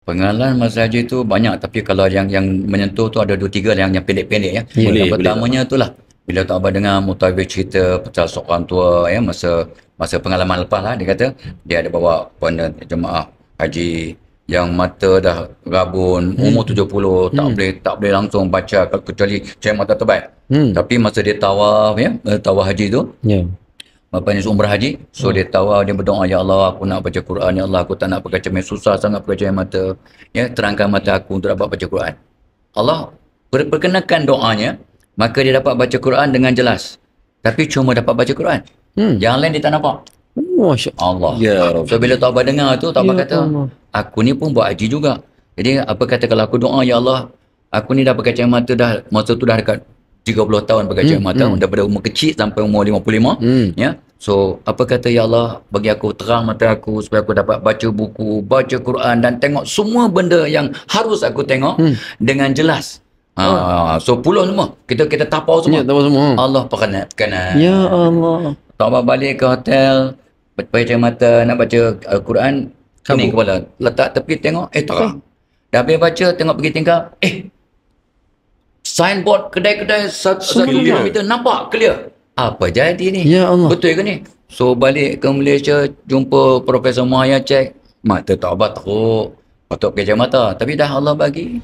Pengalaman masa haji tu banyak, tapi kalau yang menyentuh tu ada 2 3 yang pendek-pendek ya. Boleh, Yang boleh tak? pertamanya tu lah, bila Tok Abah dengar Mutawif cerita pasal seorang tua ya, masa pengalaman lepas lah, dia kata dia ada bawa pada jemaah haji yang mata dah rabun, umur 70, tak boleh langsung baca kecuali cahaya mata terbaik. Tapi masa dia tawaf ya, tawaf haji tu, Ya. Bapa ni umrah haji, so dia tawaf, dia berdoa, ya Allah aku nak baca Quran, ya Allah aku tak nak pakai cermin, susah sangat pakai cermin mata, ya terangkan mata aku untuk dapat baca Quran. Allah perkenakan doanya, maka dia dapat baca Quran dengan jelas, tapi cuma dapat baca Quran, yang lain dia tak nampak. Masya Allah. Ya So bila Tok Abah dengar tu, Tok Abah Ya kata, Allah. aku ni pun buat haji juga. Jadi apa kata kalau aku doa, ya Allah, aku ni dah pakai cermin mata dah, masa tu dah dekat 30 tahun pakai cermin mata, daripada umur kecil sampai umur 55, ya. So apa kata, ya Allah, bagi aku terang mata aku supaya aku dapat baca buku, baca Quran dan tengok semua benda yang harus aku tengok dengan jelas. So puluh semua kita tapau Ya, semua. tahu semua. Allah perkenan. Ya Allah. Tok Abah balik ke hotel, baca mata nak baca Al-Quran, pening Kabut. kepala, letak tepi tengok, terang. Dah habis baca, tengok pergi tingkap, signboard kedai-kedai 1 kilometer nampak clear. Apa jadi ni? Ya Allah. Betul ke ni? So balik ke Malaysia, jumpa Profesor Mahaya, cek, mata Tok Abah teruk, patut pakai mata, tapi dah Allah bagi.